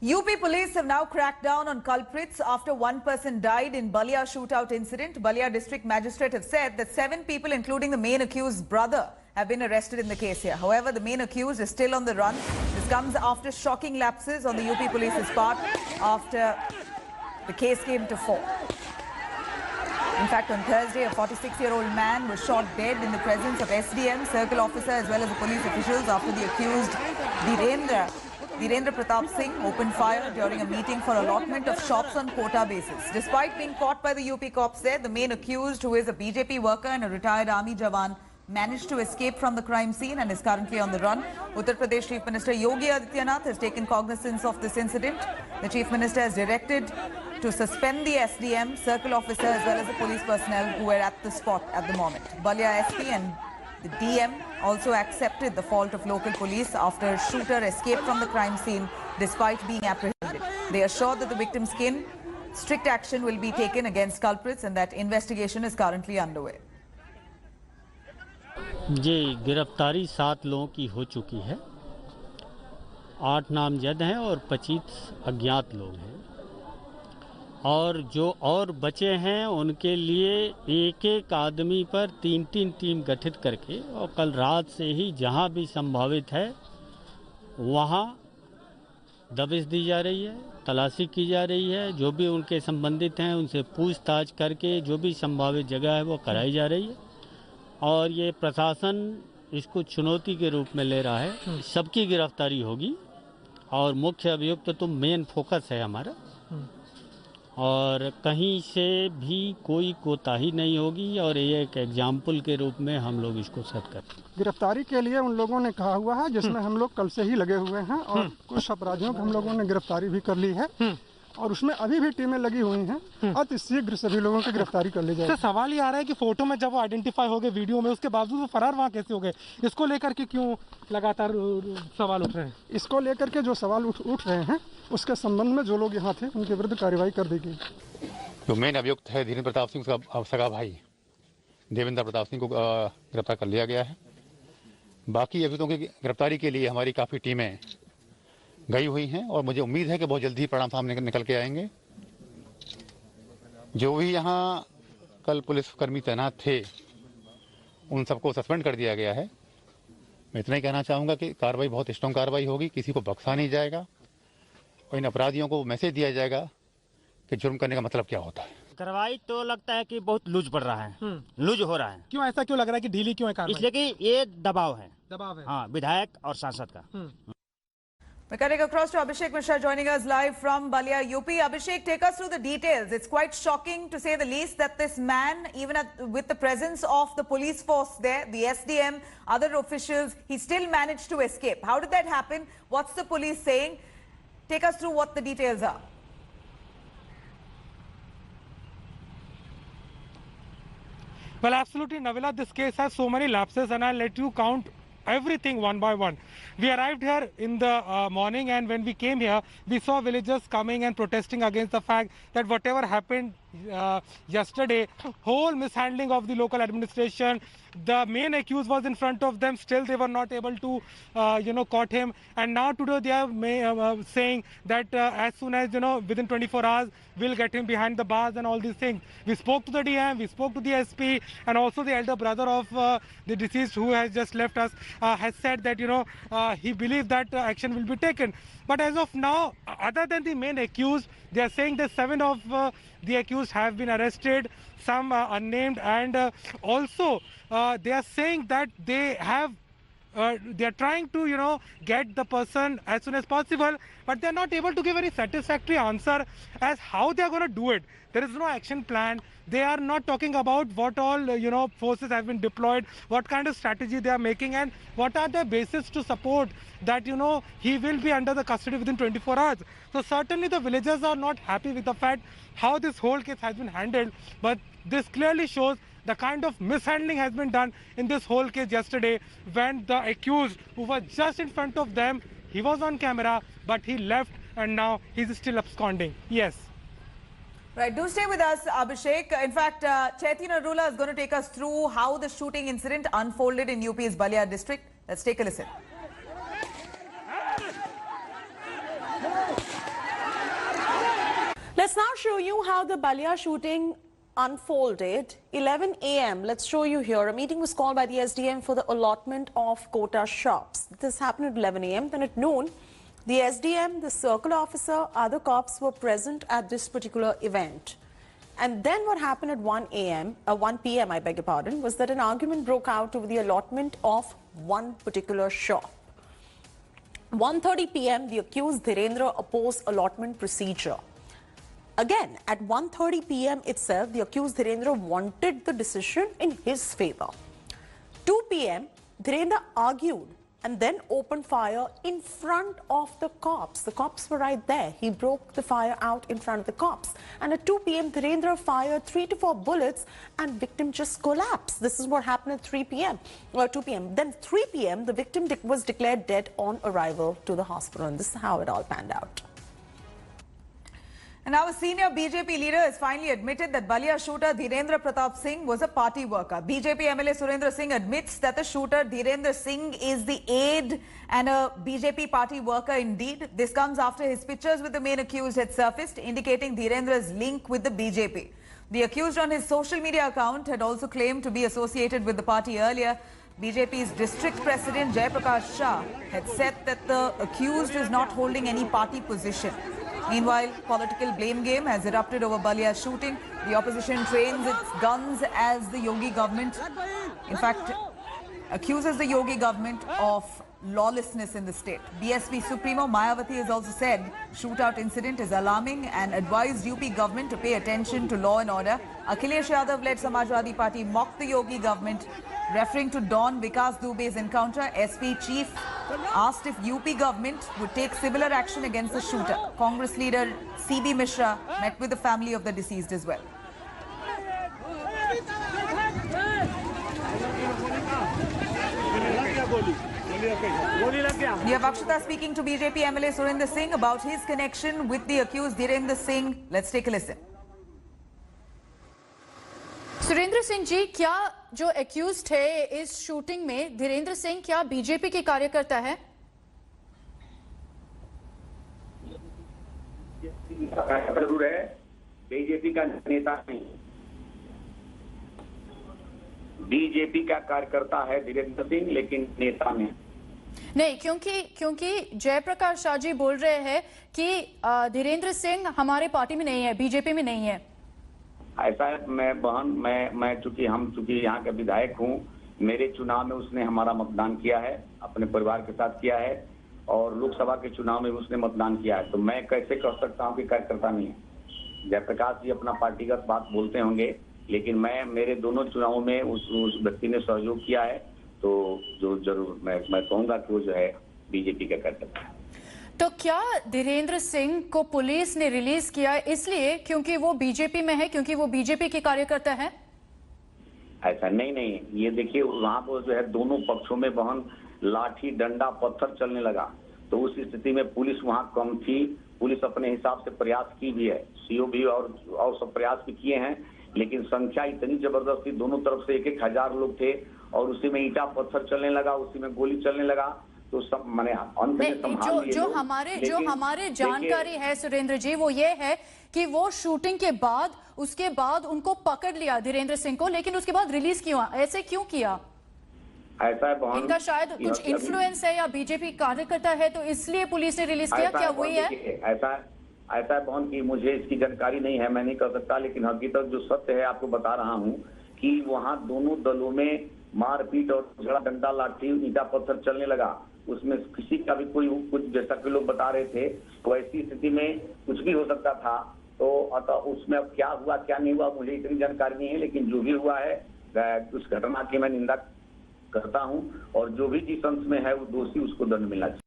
UP police have now cracked down on culprits after one person died in Balia shootout incident. Balia district magistrate have said that 7 people, including the main accused's brother, have been arrested in the case here. However, the main accused is still on the run. This comes after shocking lapses on the UP police's part after the case came to fore. In fact, on Thursday, a 46-year-old man was shot dead in the presence of SDM, circle officer as well as the police officials after the accused Virendra Pratap Singh opened fire during a meeting for allotment of shops on quota basis. Despite being caught by the UP cops there, the main accused, who is a BJP worker and a retired army jawan, managed to escape from the crime scene and is currently on the run. Uttar Pradesh Chief Minister Yogi Adityanath has taken cognizance of this incident. The Chief Minister has directed to suspend the SDM, circle officer as well as the police personnel who were at the spot at the moment. Balia SP and the DM also accepted the fault of local police after a shooter escaped from the crime scene despite being apprehended. They assured that the victim's kin, strict action will be taken against culprits and that investigation is currently underway. जी, गिरफ्तारी 7 लोगों की हो चुकी है। 8 नामजद हैं और 25 अज्ञात लोग हैं और जो और बचे हैं उनके लिए एक-एक आदमी पर 3-3 टीम गठित करके और कल रात से ही जहां भी संभावित है वहां दबिश दी जा रही है, तलाशी की जा रही है। जो भी उनके संबंधित हैं उनसे पूछताछ करके जो भी संभावित जगह है वो कराई जा रही है और ये प्रशासन इसको चुनौती के रूप में ले रहा है। सबकी गिरफ्तारी होगी और मुख्य अभियुक्त तो मेन फोकस है हमारा और कहीं से भी कोई कोताही नहीं होगी और ये एक एग्जाम्पल के रूप में हम लोग इसको सेट करते हैं। गिरफ्तारी के लिए उन लोगों ने कहा हुआ है जिसमें हम लोग कल से ही लगे हुए हैं और कुछ अपराधियों को हम लोगों ने गिरफ्तारी भी कर ली है और उसमें अभी भी टीमें लगी हुई हैं। अति शीघ्र सभी लोगों की गिरफ्तारी कर ली जाएगी। सवाल ये आ रहा है कि फोटो में जब वो आइडेंटिफाई हो गए वीडियो में, उसके बावजूद वो फरार वहाँ कैसे हो गए? इसको लेकर के क्यों लगातार सवाल उठ रहे हैं? इसको लेकर के जो सवाल उठ रहे हैं उसके संबंध में जो लोग यहाँ थे उनके विरुद्ध कार्रवाई कर दी गई। जो मेन अभियुक्त है धीरेन्द्र प्रताप सिंह का सगा भाई देवेंद्र प्रताप सिंह को गिरफ्तार कर लिया गया है। बाकी अभियुक्तों की गिरफ्तारी के लिए हमारी काफ़ी टीमें गई हुई हैं और मुझे उम्मीद है कि बहुत जल्दी ही परिणाम सामने निकल के आएंगे। जो भी यहाँ कल पुलिसकर्मी तैनात थे उन सबको सस्पेंड कर दिया गया है। मैं इतना ही कहना चाहूँगा कि कार्रवाई बहुत स्ट्रॉन्ग कार्रवाई होगी, किसी को बख्शा नहीं जाएगा और इन अपराधियों को मैसेज दिया जाएगा कि जुर्म करने का मतलब क्या होता है। कार्रवाई तो लगता है कि बहुत लूज पड़ रहा है, लूज हो रहा है। क्यों ऐसा क्यों लग रहा है कि ढीली क्यों है कार्रवाई? इसलिए कि ये दबाव है हाँ, विधायक और सांसद का। We're cutting across to Abhishek Mishra joining us live from Balia, UP. Abhishek, take us through the details. It's quite shocking to say the least that this man, even with the presence of the police force there, the SDM, other officials, he still managed to escape. How did that happen? What's the police saying? Take us through what the details are. Well, absolutely, Navila, this case has so many lapses and I'll let you count everything one by one. We arrived here in the morning and when we came here, we saw villagers coming and protesting against the fact that whatever happened yesterday, whole mishandling of the local administration, the main accused was in front of them, still they were not able to, caught him. And now today they are saying that as soon as, within 24 hours, we'll get him behind the bars and all these things. We spoke to the DM, we spoke to the SP and also the elder brother of the deceased who has just left us has said that, he believes that action will be taken. But as of now, other than the main accused, they are saying that 7 of the accused have been arrested, some unnamed, and also they are saying that they are trying to, get the person as soon as possible, but they are not able to give any satisfactory answer as how they are going to do it. There is no action plan. They are not talking about what all, forces have been deployed, what kind of strategy they are making, and what are the basis to support that, he will be under the custody within 24 hours. So certainly the villagers are not happy with the fact how this whole case has been handled, but this clearly shows the kind of mishandling has been done in this whole case yesterday when the accused who was just in front of them, he was on camera, but he left and now he's still absconding. Yes. Right, do stay with us, Abhishek. In fact, Chaitya Narula is going to take us through how the shooting incident unfolded in UP's Balia district. Let's take a listen. show you how the Balia shooting unfolded. 11 a.m. Let's show you here. A meeting was called by the SDM for the allotment of quota shops. This happened at 11 a.m. Then at noon, the SDM, the circle officer, other cops were present at this particular event. And then what happened at 1 p.m., I beg your pardon, was that an argument broke out over the allotment of one particular shop. 1:30 p.m., the accused Dhirendra opposed allotment procedure. Again, at 1:30 p.m. itself, the accused Dhirendra wanted the decision in his favor. 2 p.m., Dhirendra argued and then opened fire in front of the cops. The cops were right there. He broke the fire out in front of the cops. And at 2 p.m., Dhirendra fired 3 to 4 bullets and victim just collapsed. This is what happened at 3 p.m. or 2 p.m. Then 3 p.m., the victim was declared dead on arrival to the hospital. And this is how it all panned out. And now a senior BJP leader has finally admitted that Balia shooter Dhirendra Pratap Singh was a party worker. BJP MLA Surendra Singh admits that the shooter Dhirendra Singh is the aide and a BJP party worker indeed. This comes after his pictures with the main accused had surfaced, indicating Dhirendra's link with the BJP. The accused on his social media account had also claimed to be associated with the party earlier. BJP's district president Jaiprakash Shah had said that the accused is not holding any party position. Meanwhile, political blame game has erupted over Balia shooting. The opposition trains its guns as the Yogi government, in fact, accuses the Yogi government of lawlessness in the state. BSP Supremo Mayawati has also said shootout incident is alarming and advised UP government to pay attention to law and order. Akhilesh Yadav-led Samajwadi Party mocked the Yogi government, referring to Don Vikas Dubey's encounter. SP chief asked if UP government would take similar action against the shooter. Congress leader CB Mishra met with the family of the deceased as well. We have Akshita speaking to BJP MLA Surendra Singh about his connection with the accused Dhirendra Singh. Let's take a listen. Surendra Singh ji, क्या जो accused थे इस shooting में धीरेन्द्र सिंह क्या BJP के कार्यकर्ता है? जरूर है, बीजेपी का नेता नहीं, बीजेपी का कार्यकर्ता है धीरेन्द्र सिंह, लेकिन नेता नहीं, क्योंकि जयप्रकाश शाह जी बोल रहे हैं कि धीरेन्द्र सिंह हमारे पार्टी में नहीं है, बीजेपी में नहीं है। ऐसा है, मैं चूंकि यहाँ के विधायक हूँ, मेरे चुनाव में उसने हमारा मतदान किया है, अपने परिवार के साथ किया है, और लोकसभा के चुनाव में उसने मतदान किया है, तो मैं कैसे कह सकता हूँ कि कार्यकर्ता नहीं है। जयप्रकाश जी अपना पार्टीगत बात बोलते होंगे, लेकिन मेरे दोनों चुनावों में उस व्यक्ति ने सहयोग किया है, तो जो जरूर मैं कहूँगा कि वो जो है बीजेपी का कार्यकर्ता है। तो क्या धीरेन्द्र सिंह को पुलिस ने रिलीज किया इसलिए क्योंकि वो बीजेपी में है, क्योंकि वो बीजेपी के कार्यकर्ता है? ऐसा नहीं, ये देखिए वहां पर जो है दोनों पक्षों में बहन लाठी डंडा पत्थर चलने लगा, तो उस स्थिति में पुलिस वहां कम थी। पुलिस अपने हिसाब से प्रयास की भी है, सीओ भी और सब प्रयास भी किए हैं, लेकिन संख्या इतनी जबरदस्त थी, दोनों तरफ से 1,000 लोग थे, और उसी में ईंटा पत्थर चलने लगा, उसी में गोली चलने लगा, तो सब मैंने अंत में संभाल लिए। जो हमारे जानकारी है सुरेंद्र जी, वो ये है कि वो शूटिंग के बाद उसके बाद उनको पकड़ लिया धीरेन्द्र सिंह को, लेकिन उसके बाद रिलीज क्यों, ऐसे क्यों किया? ऐसा है इनका शायद कुछ इन्फ्लुएंस है या बीजेपी कार्यकर्ता है, तो इसलिए पुलिस ने रिलीज किया, क्या वही है? ऐसा है बहन की मुझे इसकी जानकारी नहीं है, मैं नहीं कर सकता, लेकिन हकीकत जो सत्य है आपको बता रहा हूँ कि वहाँ दोनों दलों में मारपीट और झगड़ा, डंडा लाठी ईंटा पत्थर चलने लगा। उसमें किसी का भी कोई कुछ, जैसा कि लोग बता रहे थे, तो ऐसी स्थिति में कुछ भी हो सकता था। तो अतः उसमें अब क्या हुआ क्या नहीं हुआ मुझे इतनी जानकारी नहीं है, लेकिन जो भी हुआ है उस घटना की मैं निंदा करता हूं, और जो भी जिस अंश में है वो दोषी उसको दंड मिलना चाहिए।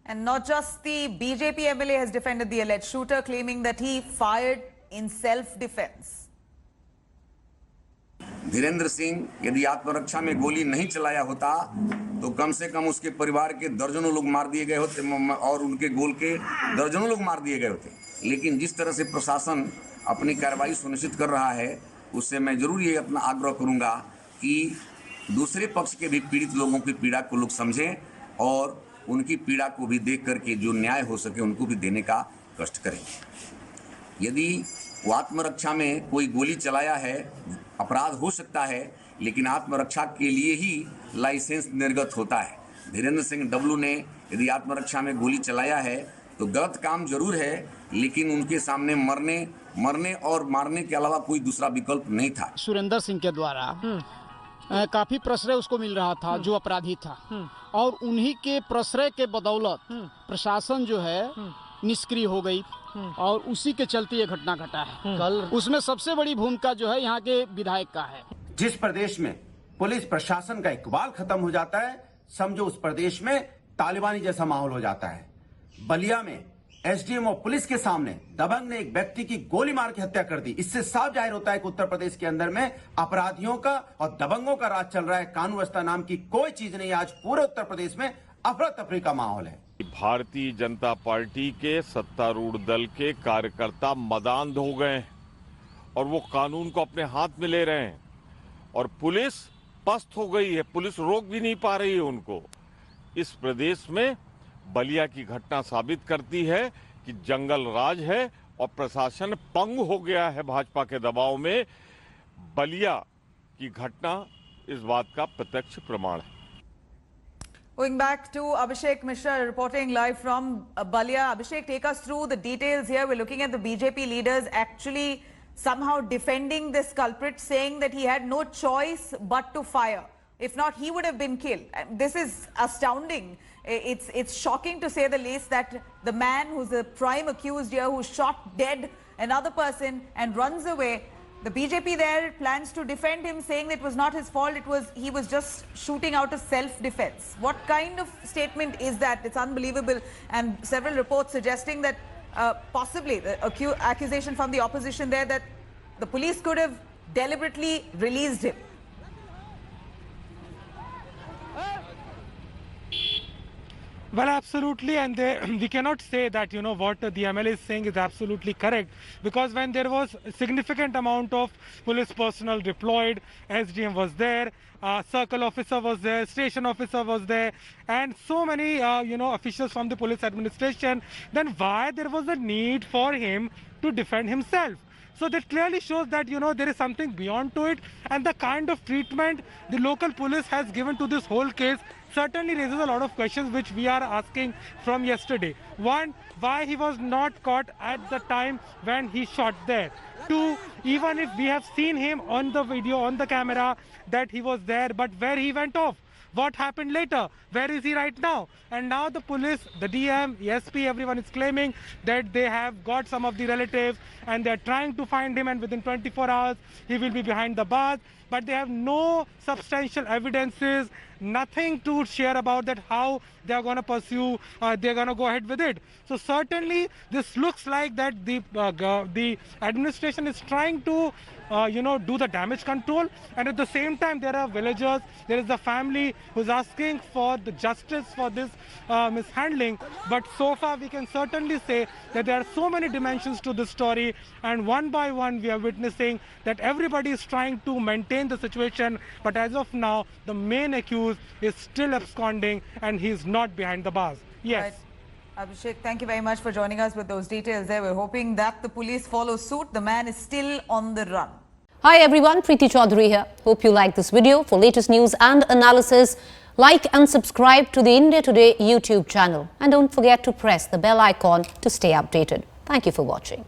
And not just the BJP MLA has defended the alleged shooter, claiming that he fired in self-defense. Dhirendra Singh यदि आत्मरक्षा में गोली नहीं चलाया होता तो कम से कम उसके परिवार के दर्जनों लोग मार दिए गए होते और उनके गोल के दर्जनों लोग मार दिए गए होते। लेकिन जिस तरह से प्रशासन अपनी कार्रवाई सुनिश्चित कर रहा है, उससे मैं जरूर ये अपना आग्रह करूंगा कि दूसरे पक्ष के भी पीड़ित लोगों की पीड़ा को लोग समझें और उनकी पीड़ा को भी देख करके जो न्याय हो सके उनको भी देने का कष्ट करें। यदि वो आत्मरक्षा में कोई गोली चलाया है, अपराध हो सकता है, लेकिन आत्मरक्षा के लिए ही लाइसेंस निर्गत होता है। धीरेन्द्र सिंह डब्लू ने यदि आत्मरक्षा में गोली चलाया है तो गलत काम जरूर है, लेकिन उनके सामने मरने और मारने के अलावा कोई दूसरा विकल्प नहीं था। सुरेंद्र सिंह के द्वारा काफी प्रश्रय उसको मिल रहा था, जो अपराधी था, और उन्हीं के प्रश्रय के बदौलत प्रशासन जो है निष्क्रिय हो गई और उसी के चलते ये घटना घटा है। कल उसमें सबसे बड़ी भूमिका जो है यहाँ के विधायक का है। जिस प्रदेश में पुलिस प्रशासन का इकबाल खत्म हो जाता है, समझो उस प्रदेश में तालिबानी जैसा माहौल हो जाता है। बलिया में एसडीएम और पुलिस के सामने दबंग ने एक व्यक्ति की गोली मार के हत्या कर दी। इससे साफ जाहिर होता है कि उत्तर प्रदेश के अंदर में अपराधियों का और दबंगों का राज चल रहा है। कानून व्यवस्था नाम की कोई चीज नहीं। आज पूरे उत्तर प्रदेश में अफरा तफरी का माहौल है। भारतीय जनता पार्टी के सत्तारूढ़ दल के कार्यकर्ता मदांध हो गए हैं और वो कानून को अपने हाथ में ले रहे हैं और पुलिस पस्त हो गई है। पुलिस रोक भी नहीं पा रही है उनको। इस प्रदेश में बलिया की घटना साबित करती है कि जंगल राज है और प्रशासन पंग हो गया है भाजपा के दबाव में। बलिया की घटना इस बात का प्रत्यक्ष प्रमाण है। Going back to Abhishek Mishra reporting live from Balia. Abhishek, take us through the details here. We're looking at the BJP leaders actually somehow defending this culprit, saying that he had no choice but to fire. If not, he would have been killed. This is astounding. It's shocking to say the least that the man who's the prime accused here, who shot dead another person and runs away, the BJP there plans to defend him, saying that it was not his fault, he was just shooting out of self-defense. What kind of statement is that? It's unbelievable. And several reports suggesting that possibly the accusation from the opposition there that the police could have deliberately released him. Well, absolutely, and we cannot say that, you know, what the MLA is saying is absolutely correct, because when there was a significant amount of police personnel deployed, SDM was there, circle officer was there, station officer was there, and so many, you know, officials from the police administration, then why there was a need for him to defend himself? So that clearly shows that, you know, there is something beyond to it, and the kind of treatment the local police has given to this whole case certainly raises a lot of questions which we are asking from yesterday. One, why he was not caught at the time when he shot there. Two, even if we have seen him on the video, on the camera, that he was there, but where he went off. What happened later? Where is he right now? And now the police, the DM, SP, everyone is claiming that they have got some of the relatives and they are trying to find him, and within 24 hours he will be behind the bars. But they have no substantial evidences, nothing to share about that how they are going to pursue, they are going to go ahead with it. So certainly this looks like that the administration is trying to you know, do the damage control, and at the same time there are villagers, there is a family who's asking for the justice for this mishandling. But so far we can certainly say that there are so many dimensions to this story, and one by one we are witnessing that everybody is trying to maintain the situation, but as of now the main accused is still absconding and he is not behind the bars. Yes. Right. Abhishek, thank you very much for joining us with those details there. We're hoping that the police follow suit. The man is still on the run. Hi everyone, Preeti Chaudhary here. Hope you like this video. For latest news and analysis, like and subscribe to the India Today YouTube channel. And don't forget to press the bell icon to stay updated. Thank you for watching.